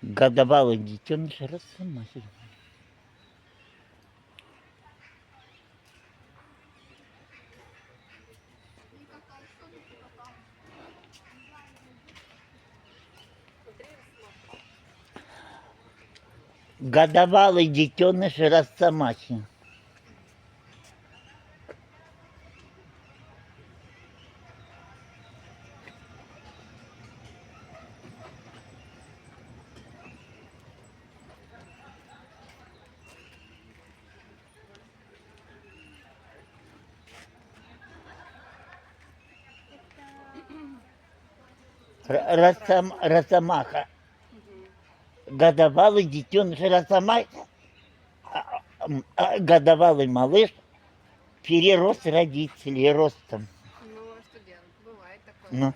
Годовалый детеныш росомахи. Годовалый детеныш росомахи. Росомаха. Годовалый детеныш росомахи. Годовалый малыш перерос родителей ростом. Ну, а что делать? Бывает такое. Ну.